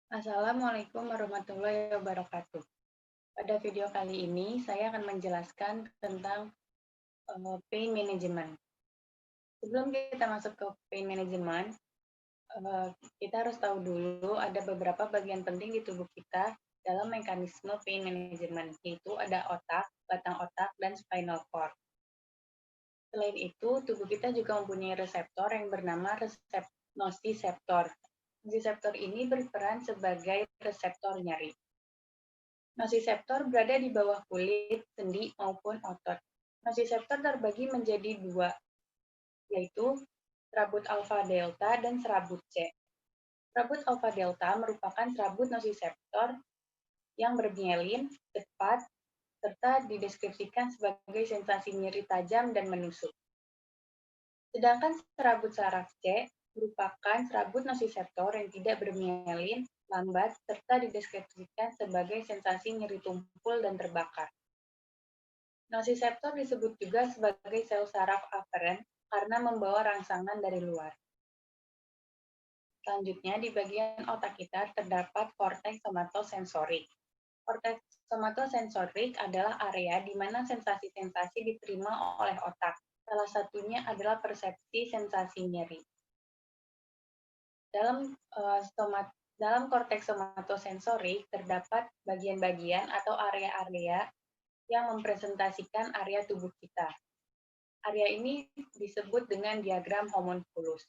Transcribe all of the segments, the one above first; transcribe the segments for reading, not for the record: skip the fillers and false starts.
Assalamualaikum warahmatullahi wabarakatuh. Pada video kali ini, saya akan menjelaskan tentang pain management. Sebelum kita masuk ke pain management, eh, kita harus tahu dulu ada beberapa bagian penting di tubuh kita dalam mekanisme pain management, yaitu ada otak, batang otak, dan spinal cord. Selain itu, tubuh kita juga mempunyai reseptor yang bernama nociceptor. Nociceptor ini berperan sebagai reseptor nyeri. Nociceptor berada di bawah kulit, sendi, maupun otot. Nociceptor terbagi menjadi dua, yaitu serabut alfa delta dan serabut C. Serabut alfa delta merupakan serabut nociceptor yang bermielin, cepat, serta dideskripsikan sebagai sensasi nyeri tajam dan menusuk. Sedangkan serabut saraf C merupakan serabut nociceptor yang tidak bermielin, lambat, serta dideskripsikan sebagai sensasi nyeri tumpul dan terbakar. Nociceptor disebut juga sebagai sel saraf aferen karena membawa rangsangan dari luar. Selanjutnya, di bagian otak kita terdapat korteks somatosensorik. Korteks somatosensorik adalah area di mana sensasi-sensasi diterima oleh otak. Salah satunya adalah persepsi sensasi nyeri. Dalam korteks somatosensorik terdapat bagian-bagian atau area-area yang mempresentasikan area tubuh kita. Area ini disebut dengan diagram homunculus.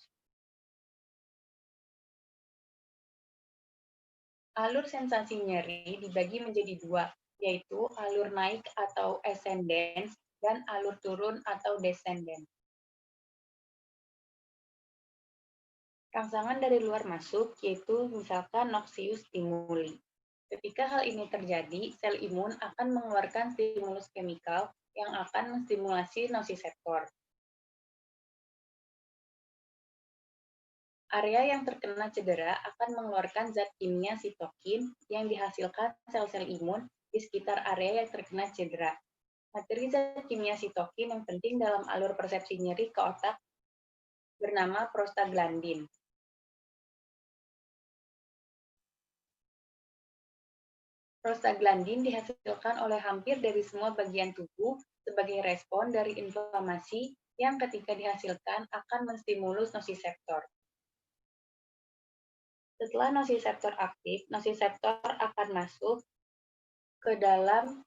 Alur sensasi nyeri dibagi menjadi dua, yaitu alur naik atau ascendens dan alur turun atau descendens. Rangsangan dari luar masuk, yaitu misalkan noxious stimuli. Ketika hal ini terjadi, sel imun akan mengeluarkan stimulus kemikal yang akan menstimulasi nociceptor. Area yang terkena cedera akan mengeluarkan zat kimia sitokin yang dihasilkan sel-sel imun di sekitar area yang terkena cedera. Materi zat kimia sitokin yang penting dalam alur persepsi nyeri ke otak bernama prostaglandin. Prostaglandin dihasilkan oleh hampir dari semua bagian tubuh sebagai respon dari inflamasi yang ketika dihasilkan akan menstimulus nociceptor. Setelah nociceptor aktif, nociceptor akan masuk ke dalam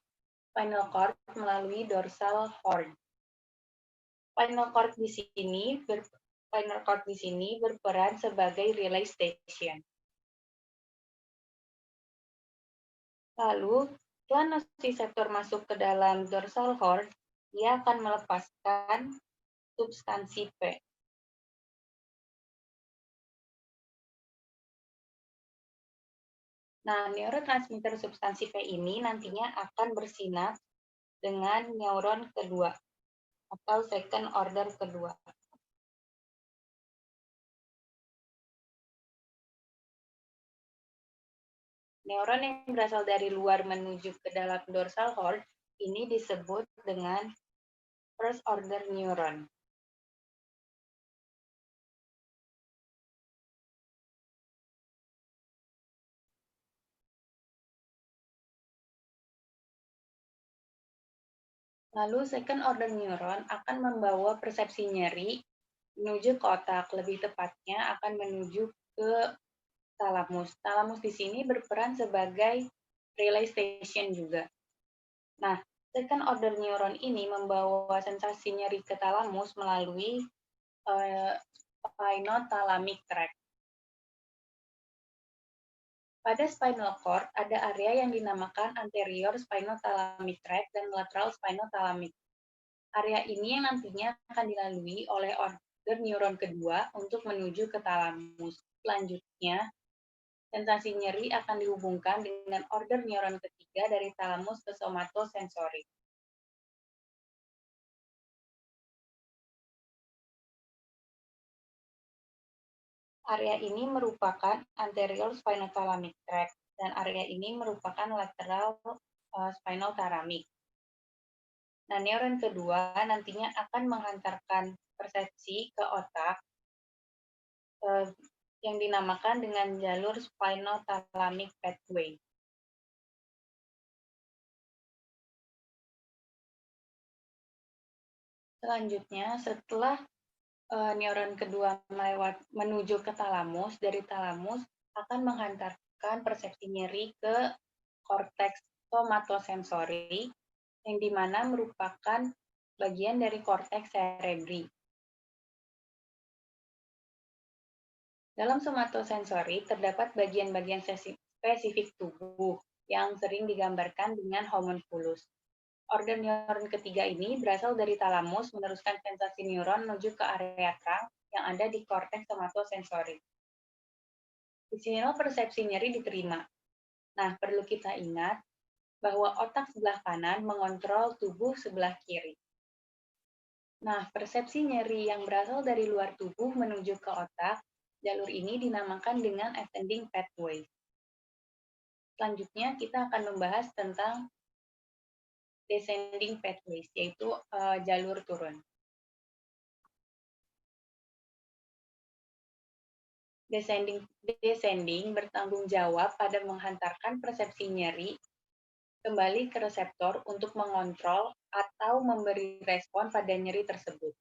spinal cord melalui dorsal horn. Spinal cord di sini berperan sebagai relay station. Lalu, setelah nociceptor masuk ke dalam dorsal horn, ia akan melepaskan substansi P. Nah, neurotransmitter substansi P ini nantinya akan bersinaps dengan neuron kedua atau second order kedua. Neuron yang berasal dari luar menuju ke dalam dorsal horn ini disebut dengan first order neuron. Lalu second order neuron akan membawa persepsi nyeri menuju ke otak, lebih tepatnya akan menuju ke talamus. Talamus di sini berperan sebagai relay station juga. Nah, second order neuron ini membawa sensasi nyeri ke talamus melalui spinothalamic tract. Pada spinal cord, ada area yang dinamakan anterior spinothalamic tract dan lateral spinothalamic. Area ini yang nantinya akan dilalui oleh order neuron kedua untuk menuju ke talamus. Selanjutnya, sensasi nyeri akan dihubungkan dengan order neuron ketiga dari talamus ke somatosensorik. Area ini merupakan anterior spinothalamic tract dan area ini merupakan lateral spinothalamic. Nah, neuron kedua nantinya akan menghantarkan persepsi ke otak yang dinamakan dengan jalur spinothalamic pathway. Selanjutnya, setelah neuron kedua menuju ke talamus, dari talamus akan menghantarkan persepsi nyeri ke korteks somatosensori, yang dimana merupakan bagian dari korteks cerebri. Dalam somatosensori terdapat bagian-bagian spesifik tubuh yang sering digambarkan dengan homunculus. Organ neuron ketiga ini berasal dari talamus meneruskan sensasi neuron menuju ke area terang yang ada di korteks somatosensori. Di sinilah persepsi nyeri diterima. Nah, perlu kita ingat bahwa otak sebelah kanan mengontrol tubuh sebelah kiri. Nah, persepsi nyeri yang berasal dari luar tubuh menuju ke otak, jalur ini dinamakan dengan ascending pathway. Selanjutnya, kita akan membahas tentang descending pathways, yaitu jalur turun. Descending bertanggung jawab pada menghantarkan persepsi nyeri kembali ke reseptor untuk mengontrol atau memberi respon pada nyeri tersebut.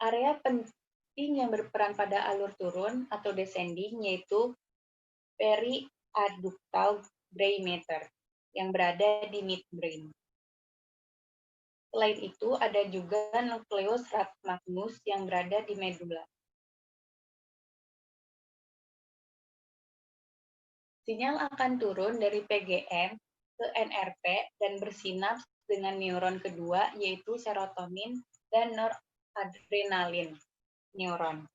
Area penting yang berperan pada alur turun atau descending yaitu periaductal gray matter yang berada di midbrain. Selain itu, ada juga nukleus magnus yang berada di medula. Sinyal akan turun dari PGM ke NRP dan bersinaps dengan neuron kedua, yaitu serotonin dan noradrenalin neuron.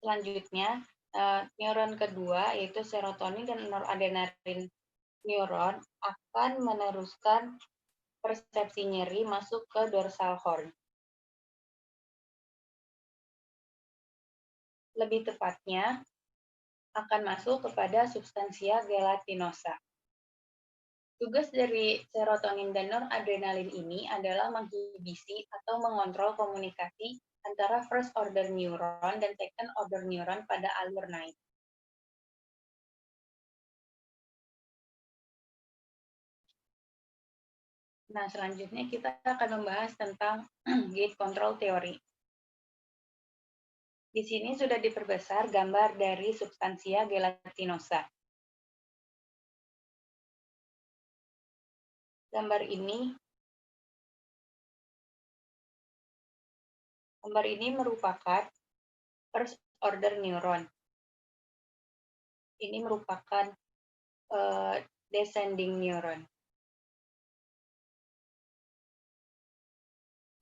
Selanjutnya, neuron kedua, yaitu serotonin dan noradrenalin neuron, akan meneruskan persepsi nyeri masuk ke dorsal horn. Lebih tepatnya, akan masuk kepada substansia gelatinosa. Tugas dari serotonin dan noradrenalin ini adalah menghibisi atau mengontrol komunikasi antara first order neuron dan second order neuron pada alur naik. Nah, selanjutnya kita akan membahas tentang gate control theory. Di sini sudah diperbesar gambar dari substansia gelatinosa. Gambar ini merupakan first order neuron. Ini merupakan descending neuron.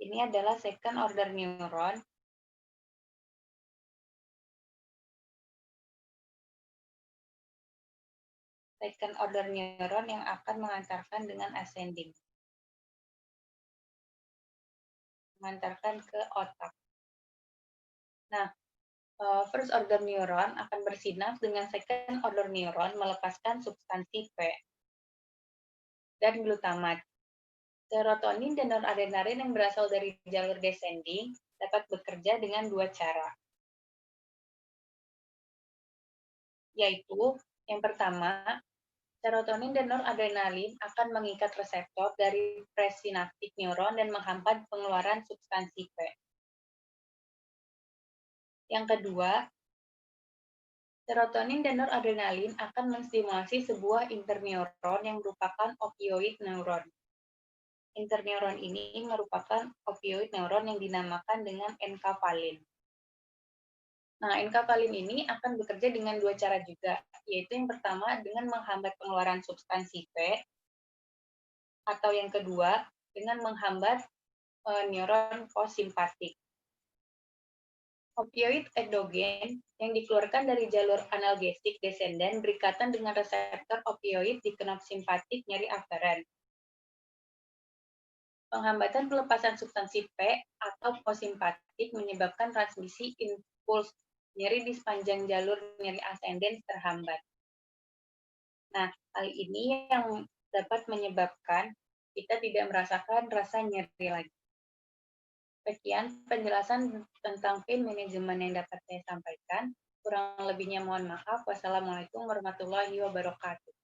Ini adalah second order neuron. Second order neuron yang akan mengantarkan dengan ascending. Mengantarkan ke otak. Nah, first order neuron akan bersinaps dengan second order neuron melepaskan substansi P dan glutamat. Serotonin dan noradrenalin yang berasal dari jalur descending dapat bekerja dengan dua cara. Yaitu, yang pertama, serotonin dan noradrenalin akan mengikat reseptor dari presinaptik neuron dan menghambat pengeluaran substansi P. Yang kedua, serotonin dan noradrenalin akan menstimulasi sebuah interneuron yang merupakan opioid neuron. Interneuron ini merupakan opioid neuron yang dinamakan dengan enkapalin. Nah, enkapalin ini akan bekerja dengan dua cara juga, yaitu yang pertama dengan menghambat pengeluaran substansi P, atau yang kedua dengan menghambat neuron posimpatik. Opioid endogen yang dikeluarkan dari jalur analgesik descendant berikatan dengan reseptor opioid di knop simpatik nyeri aferen. Penghambatan pelepasan substansi P atau posimpatik menyebabkan transmisi impuls nyeri di sepanjang jalur nyeri ascendens terhambat. Nah, hal ini yang dapat menyebabkan kita tidak merasakan rasa nyeri lagi. Sekian penjelasan tentang pain management yang dapat saya sampaikan. Kurang lebihnya mohon maaf. Wassalamualaikum warahmatullahi wabarakatuh.